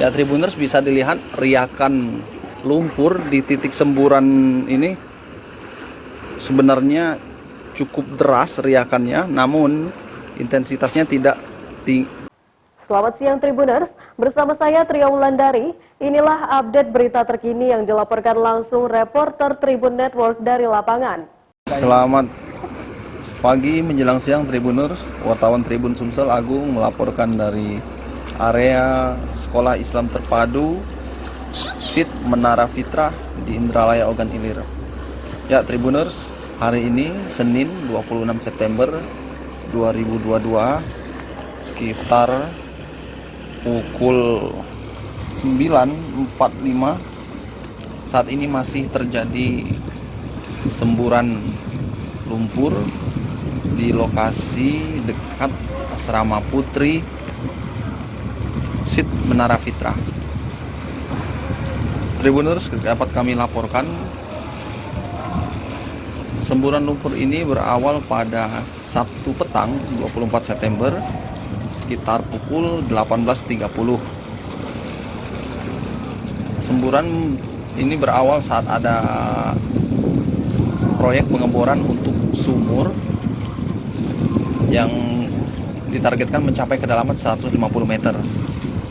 Ya Tribuners, bisa dilihat riakan lumpur di titik semburan ini sebenarnya cukup deras riakannya, namun intensitasnya tidak tinggi. Selamat siang Tribuners, bersama saya Tria Wulandari. Inilah update berita terkini yang dilaporkan langsung reporter Tribun Network dari lapangan. Selamat pagi menjelang siang Tribuners, wartawan Tribun Sumsel Agung melaporkan dari area Sekolah Islam Terpadu SIT Menara Fitrah di Indralaya Ogan Ilir. Ya Tribuners, hari ini Senin 26 September 2022 sekitar pukul 9.45 saat ini masih terjadi semburan lumpur di lokasi dekat asrama putri SIT Menara Fitrah. Tribuners, dapat kami laporkan semburan lumpur ini berawal pada Sabtu petang 24 September sekitar pukul 18.30. Semburan ini berawal saat ada proyek pengeboran untuk sumur yang ditargetkan mencapai kedalaman 150 meter.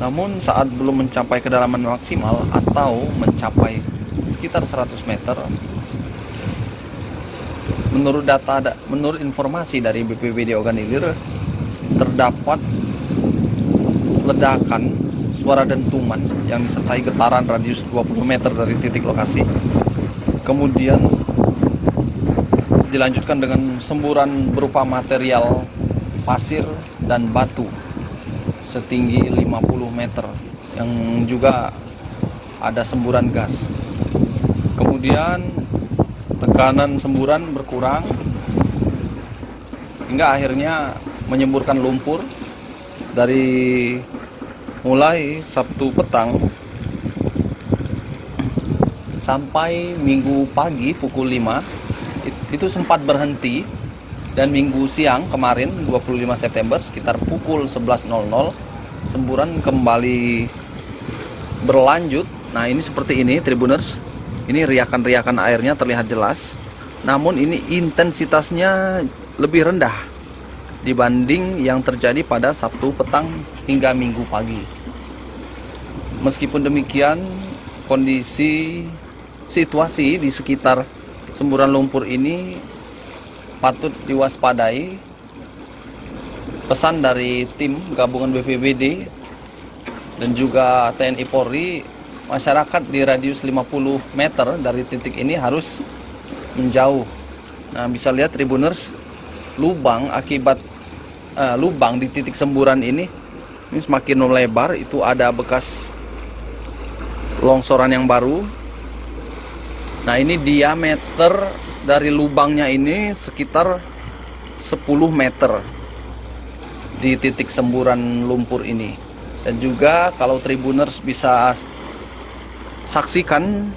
Namun saat belum mencapai kedalaman maksimal atau mencapai sekitar 100 meter, menurut informasi dari BPBD Ogan Ilir, terdapat ledakan suara dentuman yang disertai getaran radius 20 meter dari titik lokasi. Kemudian dilanjutkan dengan semburan berupa material pasir dan batu setinggi 50 meter yang juga ada semburan gas. Kemudian tekanan semburan berkurang hingga akhirnya menyemburkan lumpur dari mulai Sabtu petang sampai Minggu pagi pukul 5 itu sempat berhenti, dan Minggu siang kemarin 25 September sekitar pukul 11.00 semburan kembali berlanjut. Nah, ini seperti ini Tribuners. Ini riakan-riakan airnya terlihat jelas, namun ini intensitasnya lebih rendah dibanding yang terjadi pada Sabtu petang hingga Minggu pagi. Meskipun demikian, kondisi situasi di sekitar semburan lumpur ini patut diwaspadai. Pesan dari tim gabungan BPBD dan juga TNI Polri, masyarakat di radius 50 meter dari titik ini harus menjauh. Nah, bisa lihat Tribuners, lubang di titik semburan ini semakin melebar. Itu ada bekas longsoran yang baru. Nah, ini diameter dari lubangnya ini sekitar 10 meter di titik semburan lumpur ini. Dan juga kalau Tribuners bisa saksikan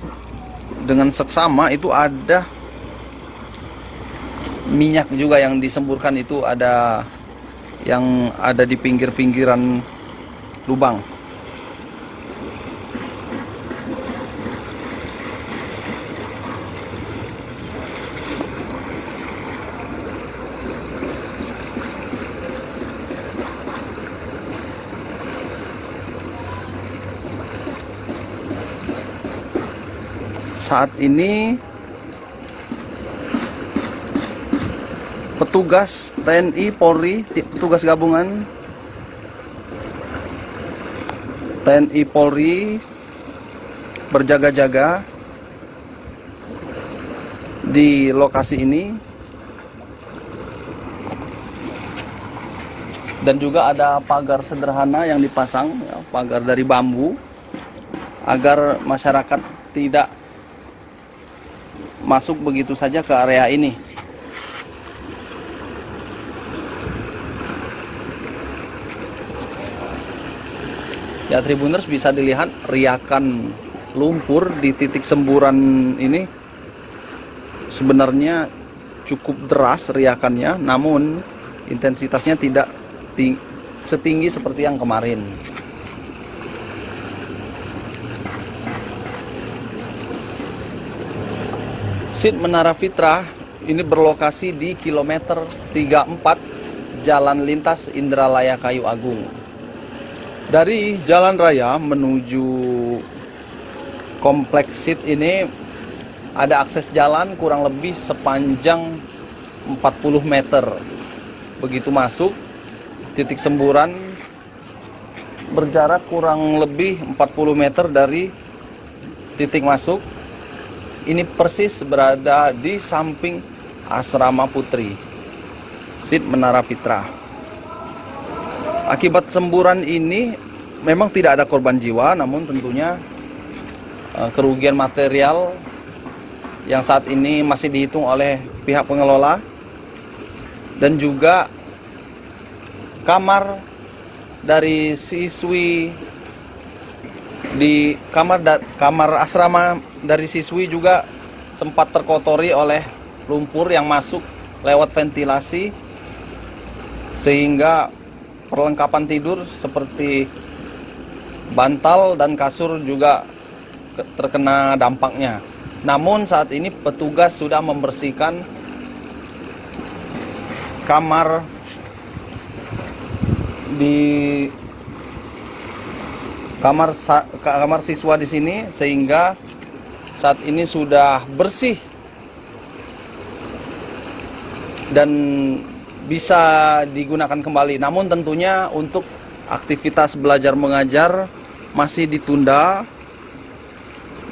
dengan seksama, itu ada minyak juga yang disemburkan, itu ada yang ada di pinggir-pinggiran lubang. Saat ini petugas TNI Polri, petugas gabungan TNI Polri berjaga-jaga di lokasi ini, dan juga ada pagar sederhana yang dipasang, ya, pagar dari bambu, agar masyarakat tidak masuk begitu saja ke area ini. Ya Tribuners, bisa dilihat riakan lumpur di titik semburan ini sebenarnya cukup deras riakannya, namun intensitasnya tidak setinggi seperti yang kemarin. SIT Menara Fitrah ini berlokasi di kilometer 34 Jalan Lintas Indralaya Kayu Agung. Dari jalan raya menuju kompleks SIT ini ada akses jalan kurang lebih sepanjang 40 meter. Begitu masuk, titik semburan berjarak kurang lebih 40 meter dari titik masuk. Ini persis berada di samping Asrama Putri, SIT Menara Fitrah. Akibat semburan ini memang tidak ada korban jiwa, namun tentunya kerugian material yang saat ini masih dihitung oleh pihak pengelola, dan juga kamar dari siswi di kamar asrama dari siswi juga sempat terkotori oleh lumpur yang masuk lewat ventilasi, sehingga perlengkapan tidur seperti bantal dan kasur juga terkena dampaknya. Namun saat ini petugas sudah membersihkan kamar di kamar siswa di sini, sehingga saat ini sudah bersih dan bisa digunakan kembali. Namun tentunya untuk aktivitas belajar mengajar masih ditunda.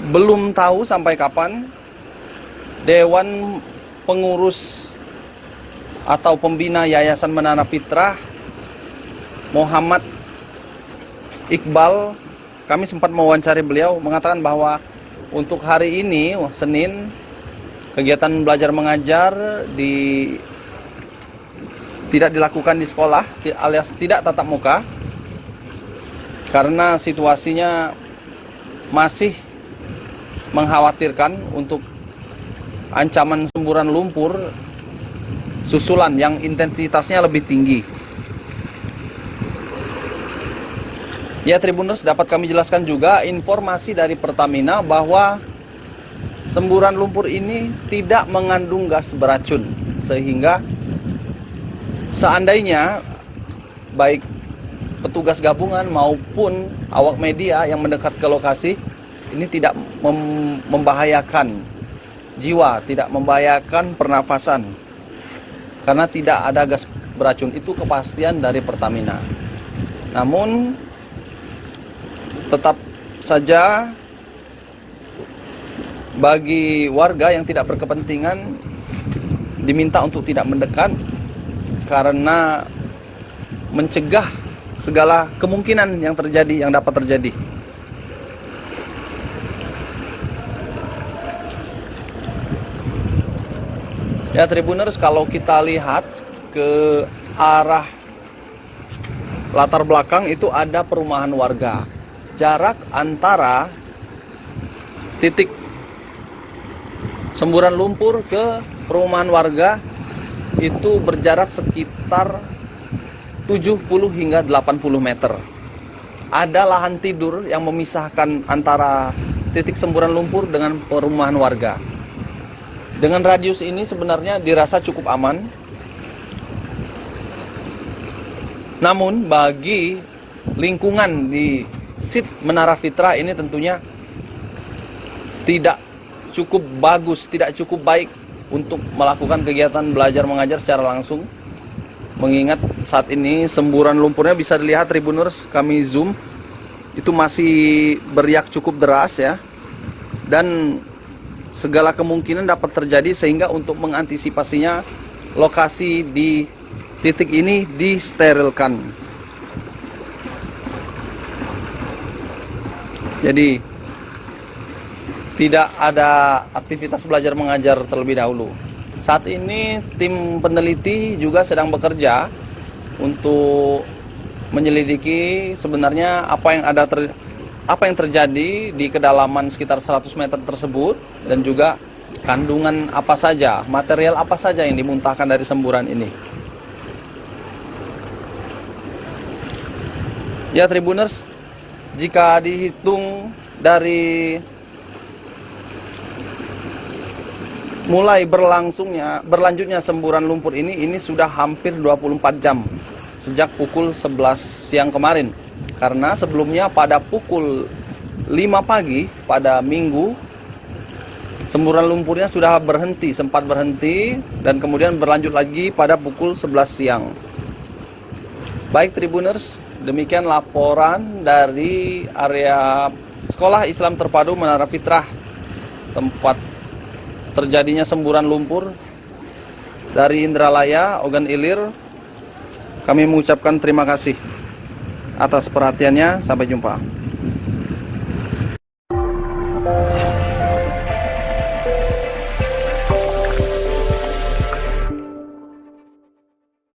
Belum tahu sampai kapan Dewan Pengurus atau Pembina Yayasan Menara Fitrah Muhammad Iqbal, kami sempat mewawancari beliau, mengatakan bahwa untuk hari ini, Senin, kegiatan belajar mengajar tidak dilakukan di sekolah, alias tidak tatap muka, karena situasinya masih mengkhawatirkan untuk ancaman semburan lumpur susulan yang intensitasnya lebih tinggi. Ya, Tribuners, dapat kami jelaskan juga informasi dari Pertamina bahwa semburan lumpur ini tidak mengandung gas beracun, sehingga seandainya baik petugas gabungan maupun awak media yang mendekat ke lokasi ini tidak membahayakan jiwa, tidak membahayakan pernafasan, karena tidak ada gas beracun. Itu kepastian dari Pertamina. Namun tetap saja bagi warga yang tidak berkepentingan diminta untuk tidak mendekat, karena mencegah segala kemungkinan yang dapat terjadi. Ya, Tribuners, kalau kita lihat ke arah latar belakang itu ada perumahan warga. Jarak antara titik semburan lumpur ke perumahan warga itu berjarak sekitar 70 hingga 80 meter. Ada lahan tidur yang memisahkan antara titik semburan lumpur dengan perumahan warga. Dengan radius ini sebenarnya dirasa cukup aman. Namun bagi lingkungan di SIT Menara Fitrah ini tentunya tidak cukup bagus, tidak cukup baik untuk melakukan kegiatan belajar mengajar secara langsung. Mengingat saat ini semburan lumpurnya bisa dilihat, Tribuners, kami zoom, itu masih beriak cukup deras ya. Dan segala kemungkinan dapat terjadi, sehingga untuk mengantisipasinya lokasi di titik ini disterilkan. Jadi tidak ada aktivitas belajar mengajar terlebih dahulu. Saat ini tim peneliti juga sedang bekerja untuk menyelidiki sebenarnya apa yang terjadi di kedalaman sekitar 100 meter tersebut, dan juga kandungan apa saja, material apa saja yang dimuntahkan dari semburan ini. Ya, Tribuners, jika dihitung dari mulai berlanjutnya semburan lumpur ini sudah hampir 24 jam sejak pukul 11 siang kemarin. Karena sebelumnya pada pukul 5 pagi pada Minggu semburan lumpurnya sudah sempat berhenti dan kemudian berlanjut lagi pada pukul 11 siang. Baik Tribuners, demikian laporan dari area Sekolah Islam Terpadu Menara Fitrah, tempat terjadinya semburan lumpur. Dari Indralaya, Ogan Ilir, kami mengucapkan terima kasih atas perhatiannya. Sampai jumpa.